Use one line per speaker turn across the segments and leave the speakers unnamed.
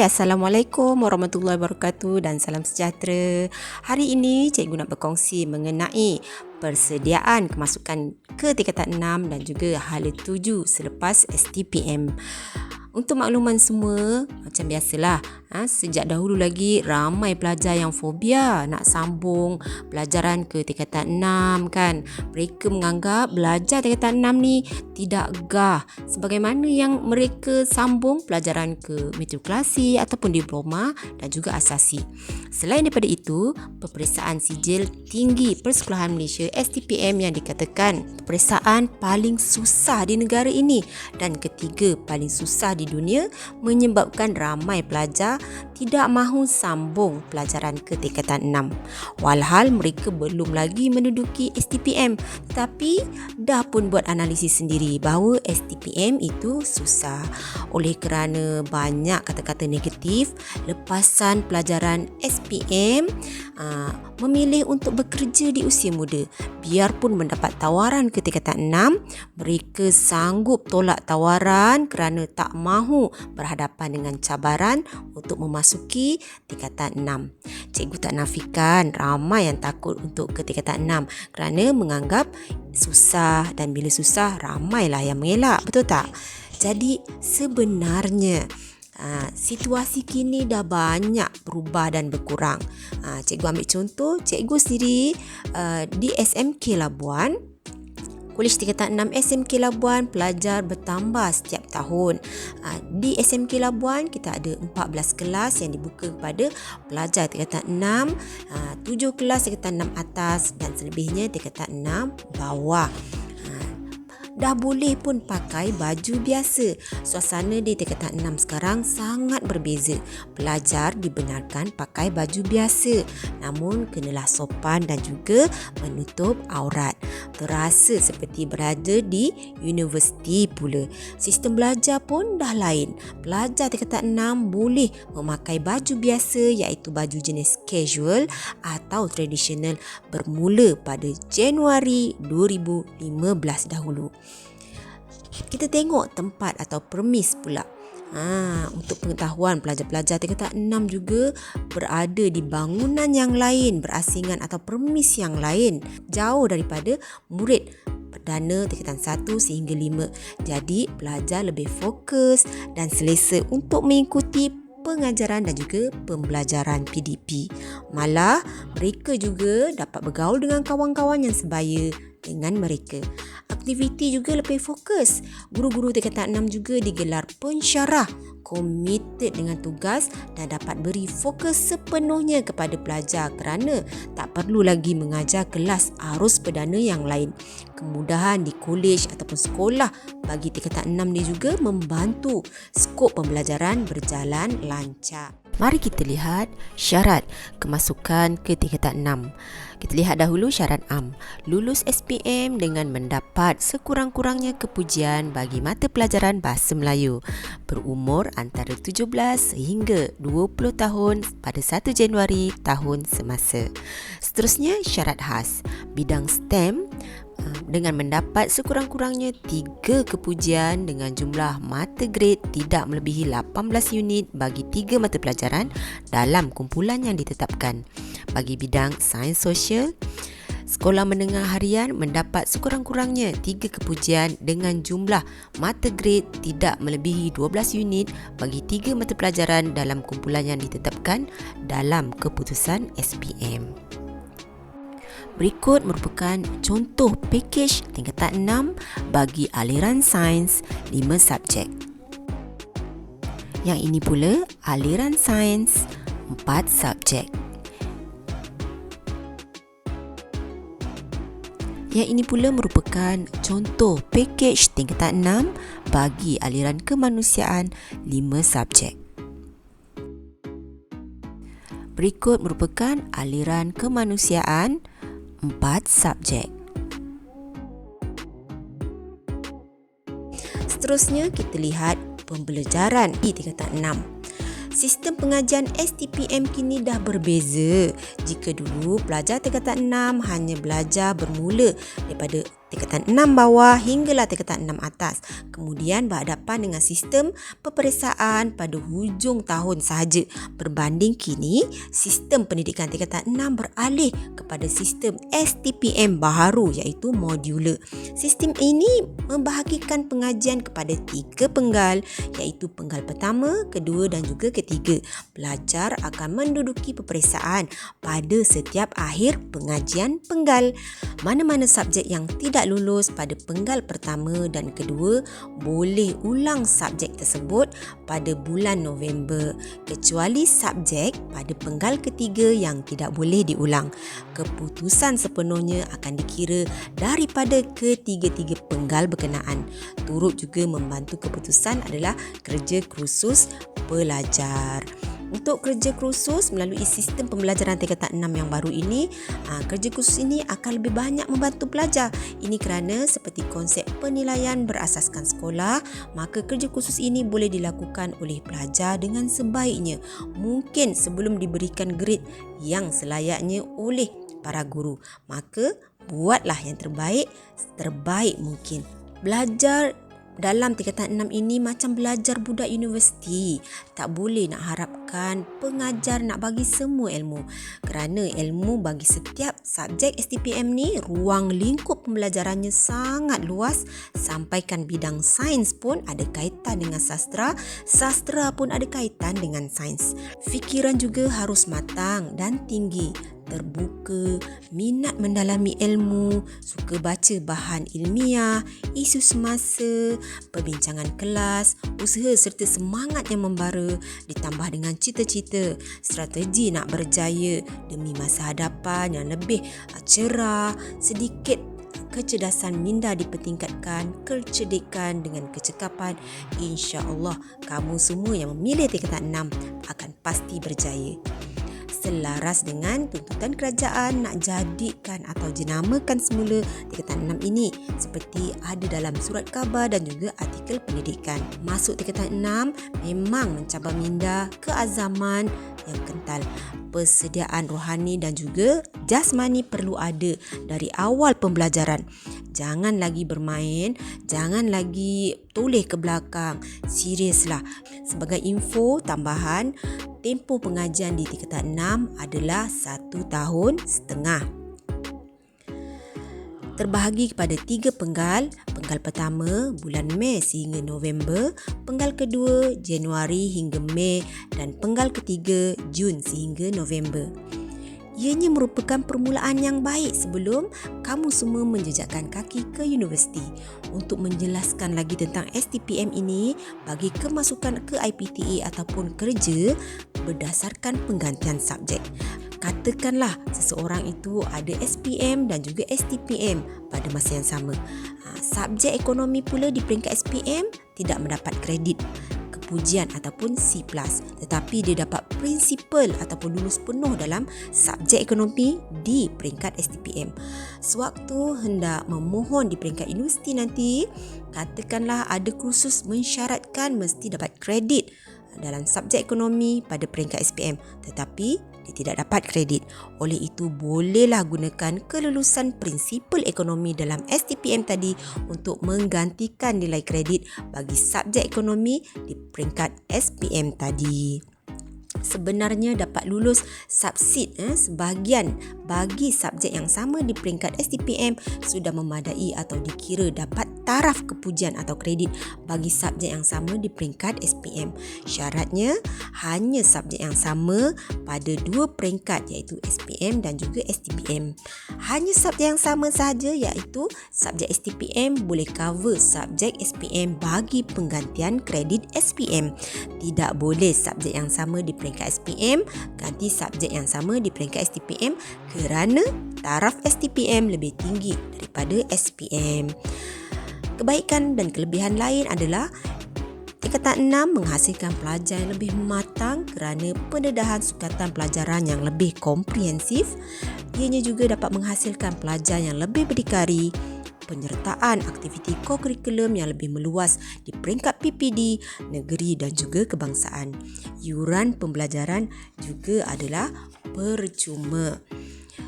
Assalamualaikum warahmatullahi wabarakatuh dan salam sejahtera. Hari ini cikgu nak berkongsi mengenai persediaan kemasukan ke tingkatan 6 dan juga hala 7 selepas STPM. Untuk makluman semua, macam biasalah, sejak dahulu lagi ramai pelajar yang fobia nak sambung pelajaran ke tingkatan 6 kan. Mereka menganggap belajar tingkatan 6 ni tidak gah sebagaimana yang mereka sambung pelajaran ke matrikulasi ataupun diploma dan juga asasi. Selain daripada itu, peperiksaan sijil tinggi Persekolahan Malaysia STPM yang dikatakan peperiksaan paling susah di negara ini dan ketiga paling susah di dunia menyebabkan ramai pelajar tidak mahu sambung pelajaran ke tingkatan 6. Walhal mereka belum lagi menduduki STPM tetapi dah pun buat analisis sendiri bahawa STPM itu susah. Oleh kerana banyak kata-kata negatif, lepasan pelajaran SPM memilih untuk bekerja di usia muda. Biarpun mendapat tawaran ke tingkatan 6, mereka sanggup tolak tawaran kerana tak mahu berhadapan dengan cabaran untuk memasuki tingkatan 6. Cikgu tak nafikan ramai yang takut untuk ke tingkatan 6 kerana menganggap susah dan bila susah ramailah yang mengelak, betul tak? Jadi sebenarnya situasi kini dah banyak berubah dan berkurang. Cikgu ambil contoh, cikgu sendiri di SMK Labuan, Kolej Tingkatan 6 SMK Labuan, pelajar bertambah setiap tahun. Di SMK Labuan kita ada 14 kelas yang dibuka kepada pelajar tingkatan 6, 7 kelas tingkatan 6 atas dan selebihnya tingkatan 6 bawah. Dah boleh pun pakai baju biasa. Suasana di tingkatan 6 sekarang sangat berbeza. Pelajar dibenarkan pakai baju biasa, namun kenalah sopan dan juga menutup aurat. Terasa seperti berada di universiti pula. Sistem belajar pun dah lain. Pelajar tingkatan 6 boleh memakai baju biasa iaitu baju jenis casual atau tradisional bermula pada Januari 2015 dahulu. Kita tengok tempat atau premis pula. Untuk pengetahuan, pelajar-pelajar tingkatan 6 juga berada di bangunan yang lain, berasingan atau premis yang lain, jauh daripada murid perdana tingkatan 1 sehingga 5. Jadi pelajar lebih fokus dan selesa untuk mengikuti pengajaran dan juga pembelajaran PDP. Malah mereka juga dapat bergaul dengan kawan-kawan yang sebaya dengan mereka. Aktiviti juga lebih fokus. Guru-guru tingkatan 6 juga digelar pensyarah, komited dengan tugas dan dapat beri fokus sepenuhnya kepada pelajar kerana tak perlu lagi mengajar kelas arus perdana yang lain. Kemudahan di kolej ataupun sekolah bagi tingkatan 6 ni juga membantu skop pembelajaran berjalan lancar. Mari kita lihat syarat kemasukan ke tingkatan 6. Kita lihat dahulu syarat am. Lulus SPM dengan mendapat sekurang-kurangnya kepujian bagi mata pelajaran Bahasa Melayu. Berumur antara 17 hingga 20 tahun pada 1 Januari tahun semasa. Seterusnya syarat khas. Bidang STEM dengan mendapat sekurang-kurangnya 3 kepujian dengan jumlah mata grade tidak melebihi 18 unit bagi 3 mata pelajaran dalam kumpulan yang ditetapkan. Bagi bidang sains sosial, sekolah menengah harian mendapat sekurang-kurangnya 3 kepujian dengan jumlah mata grade tidak melebihi 12 unit bagi 3 mata pelajaran dalam kumpulan yang ditetapkan dalam keputusan SPM. Berikut merupakan contoh pakej tingkatan 6 bagi aliran sains 5 subjek. Yang ini pula aliran sains 4 subjek. Yang ini pula merupakan contoh pakej tingkatan 6 bagi aliran kemanusiaan 5 subjek. Berikut merupakan aliran kemanusiaan 4 subjek. Seterusnya kita lihat pembelajaran di tingkatan 6. Sistem pengajian STPM kini dah berbeza. Jika dulu pelajar tingkatan 6 hanya belajar bermula daripada tingkatan 6 bawah hinggalah tingkatan 6 atas. Kemudian berhadapan dengan sistem peperiksaan pada hujung tahun sahaja. Berbanding kini, sistem pendidikan tingkatan 6 beralih kepada sistem STPM baharu iaitu modular. Sistem ini membahagikan pengajian kepada 3 penggal iaitu penggal pertama, kedua dan juga ketiga. Pelajar akan menduduki peperiksaan pada setiap akhir pengajian penggal. Mana-mana subjek yang tidak lulus pada penggal pertama dan kedua boleh ulang subjek tersebut pada bulan November, kecuali subjek pada penggal ketiga yang tidak boleh diulang. Keputusan sepenuhnya akan dikira daripada ketiga-tiga penggal berkenaan. Turut juga membantu keputusan adalah kerja kursus pelajar. Untuk kerja kursus melalui sistem pembelajaran tingkatan 6 yang baru ini, kerja kursus ini akan lebih banyak membantu pelajar. Ini kerana seperti konsep penilaian berasaskan sekolah, maka kerja kursus ini boleh dilakukan oleh pelajar dengan sebaiknya. Mungkin sebelum diberikan grade yang selayaknya oleh para guru. Maka buatlah yang terbaik mungkin. Belajar dalam tingkatan 6 ini macam belajar budak universiti. Tak boleh nak harapkan pengajar nak bagi semua ilmu. Kerana ilmu bagi setiap subjek STPM ni, ruang lingkup pembelajarannya sangat luas. Sampaikan bidang sains pun ada kaitan dengan sastra. Sastra pun ada kaitan dengan sains. Fikiran juga harus matang dan tinggi. Terbuka, minat mendalami ilmu, suka baca bahan ilmiah, isu semasa, perbincangan kelas, usaha serta semangat yang membara ditambah dengan cita-cita, strategi nak berjaya demi masa hadapan yang lebih cerah, sedikit kecerdasan minda dipertingkatkan, kecerdikan dengan kecekapan. InsyaAllah kamu semua yang memilih tingkatan 6 akan pasti berjaya. Selaras dengan tuntutan kerajaan nak jadikan atau jenamakan semula tingkatan 6 ini seperti ada dalam surat khabar dan juga artikel pendidikan. Masuk tingkatan 6 memang mencabar minda keazaman yang kental. Persediaan rohani dan juga jasmani perlu ada dari awal pembelajaran. Jangan lagi bermain, jangan lagi toleh ke belakang. Seriuslah. Sebagai info tambahan, tempoh pengajian di tingkatan 6 adalah 1 tahun setengah. Terbahagi kepada 3 penggal. Penggal pertama bulan Mei sehingga November, penggal kedua Januari hingga Mei dan penggal ketiga Jun sehingga November. Ianya merupakan permulaan yang baik sebelum kamu semua menjejakkan kaki ke universiti. Untuk menjelaskan lagi tentang STPM ini, bagi kemasukan ke IPTA ataupun kerja berdasarkan penggantian subjek. Katakanlah seseorang itu ada SPM dan juga STPM pada masa yang sama. Subjek ekonomi pula di peringkat SPM tidak mendapat kredit pujian ataupun C+, tetapi dia dapat prinsipal ataupun lulus penuh dalam subjek ekonomi di peringkat STPM. Sewaktu hendak memohon di peringkat universiti nanti, katakanlah ada kursus mensyaratkan mesti dapat kredit dalam subjek ekonomi pada peringkat SPM, tetapi dia tidak dapat kredit. Oleh itu, bolehlah gunakan kelulusan prinsipal ekonomi dalam STPM tadi untuk menggantikan nilai kredit bagi subjek ekonomi di peringkat SPM tadi. Sebenarnya dapat lulus subsid sebahagian bagi subjek yang sama di peringkat STPM sudah memadai atau dikira dapat taraf kepujian atau kredit bagi subjek yang sama di peringkat SPM. Syaratnya hanya subjek yang sama pada 2 peringkat iaitu SPM dan juga STPM. Hanya subjek yang sama sahaja iaitu subjek STPM boleh cover subjek SPM bagi penggantian kredit SPM. Tidak boleh subjek yang sama di peringkat SPM ganti subjek yang sama di peringkat STPM kerana taraf STPM lebih tinggi daripada SPM. Kebaikan dan kelebihan lain adalah tingkatan 6 menghasilkan pelajar yang lebih matang kerana pendedahan sukatan pelajaran yang lebih komprehensif. Ianya juga dapat menghasilkan pelajar yang lebih berdikari, penyertaan aktiviti kokurikulum yang lebih meluas di peringkat PPD, negeri dan juga kebangsaan. Yuran pembelajaran juga adalah percuma.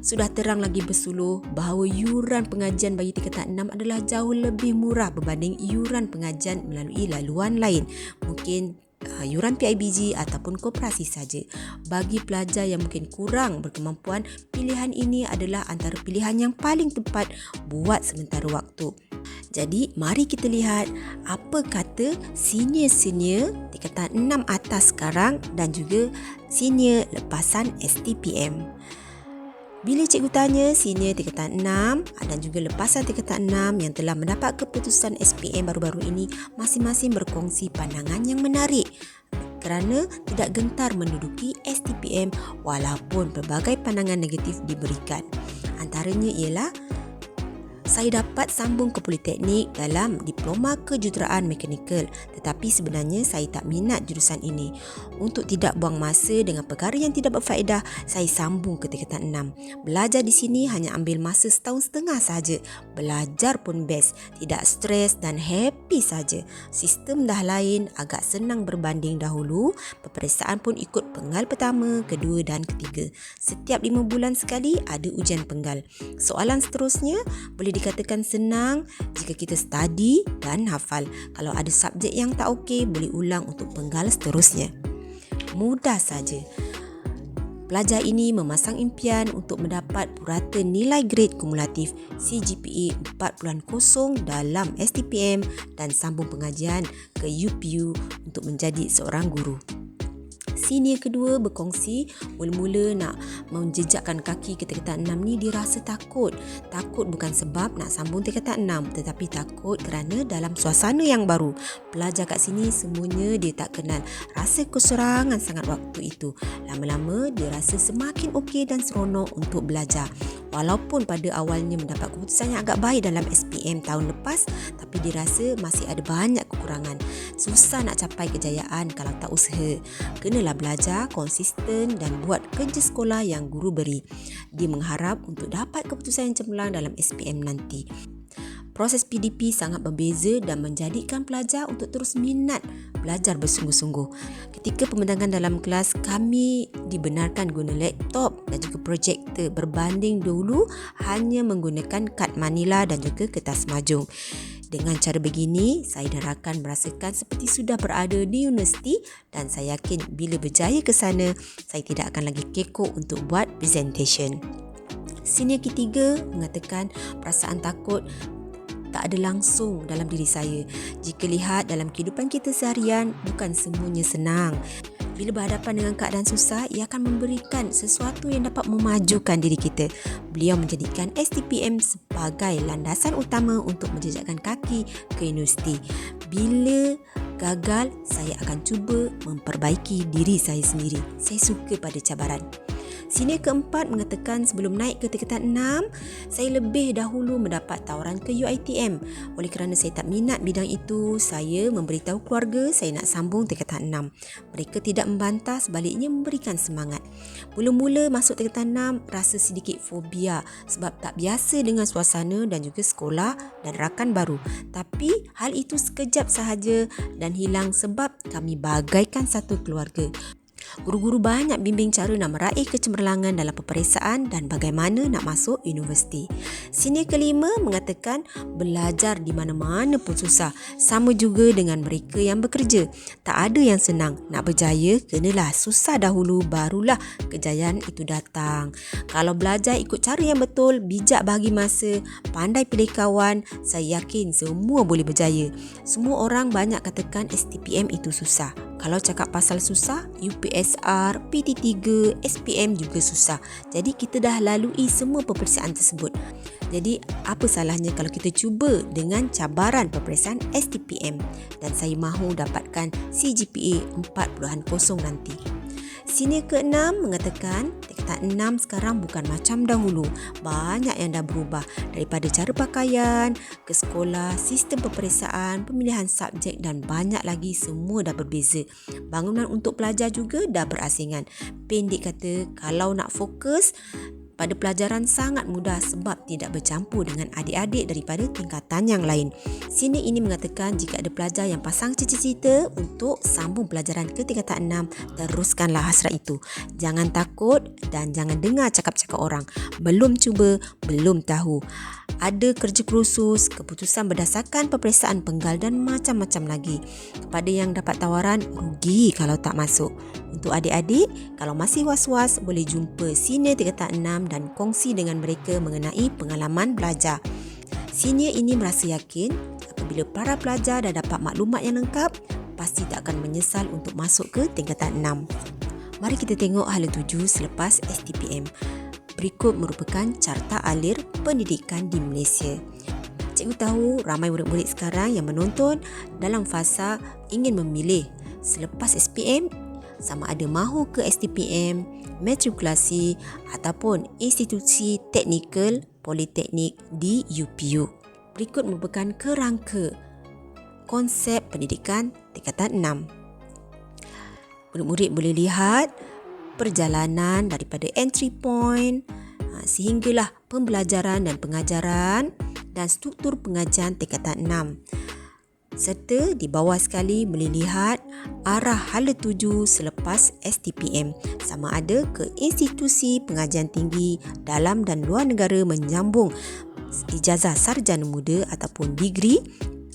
Sudah terang lagi bersuluh bahawa yuran pengajian bagi tingkatan 6 adalah jauh lebih murah berbanding yuran pengajian melalui laluan lain. Mungkin yuran PIBG ataupun koperasi saja. Bagi pelajar yang mungkin kurang berkemampuan, pilihan ini adalah antara pilihan yang paling tepat buat sementara waktu. Jadi, mari kita lihat apa kata senior-senior tingkatan 6 atas sekarang dan juga senior lepasan STPM. Bila cikgu tanya senior tingkatan 6 dan juga lepasan tingkatan 6 yang telah mendapat keputusan SPM baru-baru ini, masing-masing berkongsi pandangan yang menarik kerana tidak gentar menduduki STPM walaupun pelbagai pandangan negatif diberikan. Antaranya ialah, saya dapat sambung ke Politeknik dalam Diploma Kejuruteraan Mekanikal, tetapi sebenarnya saya tak minat jurusan ini. Untuk tidak buang masa dengan perkara yang tidak berfaedah, saya sambung ke tingkatan 6. Belajar di sini hanya ambil masa 1.5 tahun sahaja. Belajar pun best, tidak stres dan happy saja. Sistem dah lain, agak senang berbanding dahulu. Peperiksaan pun ikut penggal pertama, kedua dan ketiga. Setiap 5 bulan sekali ada ujian penggal. Soalan seterusnya boleh dikatakan senang jika kita study dan hafal. Kalau ada subjek yang tak okey, boleh ulang untuk penggal seterusnya. Mudah saja. Pelajar ini memasang impian untuk mendapat purata nilai grade kumulatif CGPA 4.0 dalam STPM dan sambung pengajian ke UPU untuk menjadi seorang guru. Senior kedua berkongsi mula-mula nak menjejakkan kaki ke tingkatan 6 ni dia rasa takut. Takut bukan sebab nak sambung tingkatan 6 tetapi takut kerana dalam suasana yang baru. Pelajar kat sini semuanya dia tak kenal. Rasa keserangan sangat waktu itu. Lama-lama dia rasa semakin okey dan seronok untuk belajar. Walaupun pada awalnya mendapat keputusan yang agak baik dalam SPM tahun lepas, tapi dia rasa masih ada banyak kekurangan. Susah nak capai kejayaan kalau tak usaha. Kenalah belajar, konsisten dan buat kerja sekolah yang guru beri. Dia mengharap untuk dapat keputusan yang cemerlang dalam SPM nanti. Proses PDP sangat berbeza dan menjadikan pelajar untuk terus minat belajar bersungguh-sungguh. Ketika pembentangan dalam kelas, kami dibenarkan guna laptop dan juga projektor berbanding dulu hanya menggunakan kad manila dan juga kertas majung. Dengan cara begini, saya dan rakan merasakan seperti sudah berada di universiti dan saya yakin bila berjaya ke sana, saya tidak akan lagi kekok untuk buat presentation. Senior ketiga mengatakan perasaan takut tak ada langsung dalam diri saya. Jika lihat dalam kehidupan kita seharian, bukan semuanya senang. Bila berhadapan dengan keadaan susah, ia akan memberikan sesuatu yang dapat memajukan diri kita. Beliau menjadikan STPM sebagai landasan utama untuk menjejakkan kaki ke universiti. Bila gagal, saya akan cuba memperbaiki diri saya sendiri. Saya suka pada cabaran. Senior keempat mengatakan sebelum naik ke tingkatan 6, saya lebih dahulu mendapat tawaran ke UiTM. Oleh kerana saya tak minat bidang itu, saya memberitahu keluarga saya nak sambung tingkatan 6. Mereka tidak membantah, sebaliknya memberikan semangat. Mula-mula masuk tingkatan 6, rasa sedikit fobia sebab tak biasa dengan suasana dan juga sekolah dan rakan baru. Tapi hal itu sekejap sahaja dan hilang sebab kami bagaikan satu keluarga. Guru-guru banyak bimbing cara nak meraih kecemerlangan dalam peperiksaan dan bagaimana nak masuk universiti. Senior kelima mengatakan belajar di mana-mana pun susah. Sama juga dengan mereka yang bekerja. Tak ada yang senang. Nak berjaya, kenalah susah dahulu barulah kejayaan itu datang. Kalau belajar ikut cara yang betul, bijak bagi masa, pandai pilih kawan, saya yakin semua boleh berjaya. Semua orang banyak katakan STPM itu susah. Kalau cakap pasal susah, UPSR, PT3, SPM juga susah. Jadi kita dah lalui semua peperiksaan tersebut. Jadi apa salahnya kalau kita cuba dengan cabaran peperiksaan STPM dan saya mahu dapatkan CGPA 4.0 nanti. Senior ke-6 mengatakan tingkatan 6 sekarang bukan macam dahulu. Banyak yang dah berubah daripada cara pakaian, ke sekolah, sistem peperiksaan, pemilihan subjek dan banyak lagi semua dah berbeza. Bangunan untuk pelajar juga dah berasingan. Pendek kata, kalau nak fokus pada pelajaran sangat mudah sebab tidak bercampur dengan adik-adik daripada tingkatan yang lain. Sini ini mengatakan jika ada pelajar yang pasang cita-cita untuk sambung pelajaran ke tingkatan 6, teruskanlah hasrat itu. Jangan takut dan jangan dengar cakap-cakap orang. Belum cuba, belum tahu. Ada kerja kursus, keputusan berdasarkan peperiksaan penggal dan macam-macam lagi. Kepada yang dapat tawaran, rugi kalau tak masuk. Untuk adik-adik, kalau masih was-was, boleh jumpa senior tingkatan 6 dan kongsi dengan mereka mengenai pengalaman belajar. Senior ini merasa yakin apabila para pelajar dah dapat maklumat yang lengkap, pasti tak akan menyesal untuk masuk ke tingkatan 6. Mari kita tengok hala 7 selepas STPM. Berikut merupakan carta alir pendidikan di Malaysia. Cikgu tahu ramai murid-murid sekarang yang menonton dalam fasa ingin memilih selepas SPM sama ada mahu ke STPM, matrikulasi ataupun institusi teknikal politeknik di UPU. Berikut merupakan kerangka konsep pendidikan tingkatan 6. Murid-murid boleh lihat perjalanan daripada entry point sehinggalah pembelajaran dan pengajaran dan struktur pengajian tingkatan 6. Serta di bawah sekali boleh lihat arah hala 7 selepas STPM sama ada ke institusi pengajian tinggi dalam dan luar negara menyambung ijazah sarjana muda ataupun degree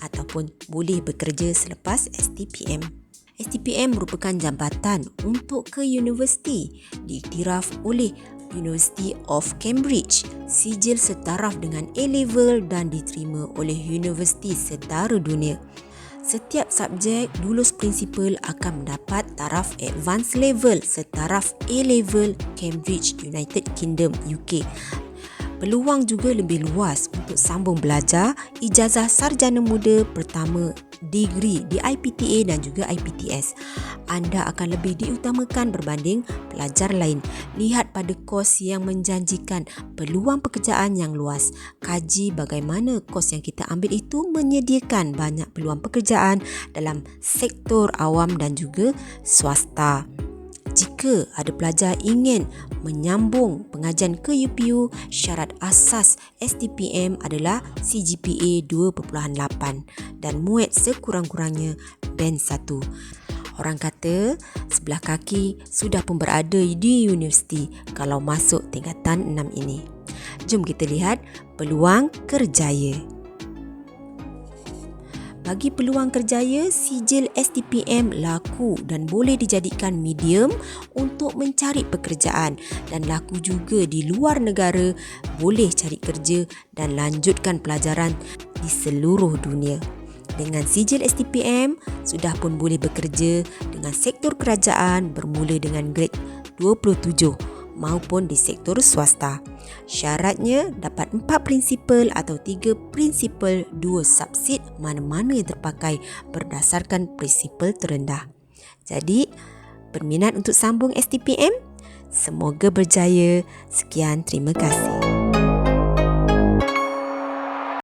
ataupun boleh bekerja selepas STPM. STPM merupakan jambatan untuk ke universiti diiktiraf oleh University of Cambridge, sijil setaraf dengan A-level dan diterima oleh universiti setara dunia. Setiap subjek lulus prinsipal akan mendapat taraf advanced level setaraf A-level Cambridge, United Kingdom, UK. Peluang juga lebih luas untuk sambung belajar ijazah sarjana muda pertama degree di IPTA dan juga IPTS. Anda akan lebih diutamakan berbanding pelajar lain. Lihat pada kos yang menjanjikan peluang pekerjaan yang luas. Kaji bagaimana kos yang kita ambil itu menyediakan banyak peluang pekerjaan dalam sektor awam dan juga swasta. Jika ada pelajar ingin menyambung pengajian ke UPU, syarat asas STPM adalah CGPA 2.8 dan muat sekurang-kurangnya band 1. Orang kata sebelah kaki sudah pun berada di universiti kalau masuk tingkatan 6 ini. Jom kita lihat peluang kerjaya. Bagi peluang kerjaya, sijil STPM laku dan boleh dijadikan medium untuk mencari pekerjaan dan laku juga di luar negara, boleh cari kerja dan lanjutkan pelajaran di seluruh dunia. Dengan sijil STPM, sudah pun boleh bekerja dengan sektor kerajaan bermula dengan grade 27 maupun di sektor swasta. Syaratnya dapat 4 prinsipal atau 3 prinsipal 2 subsid mana-mana yang terpakai berdasarkan prinsipal terendah. Jadi, berminat untuk sambung STPM? Semoga berjaya. Sekian, terima kasih.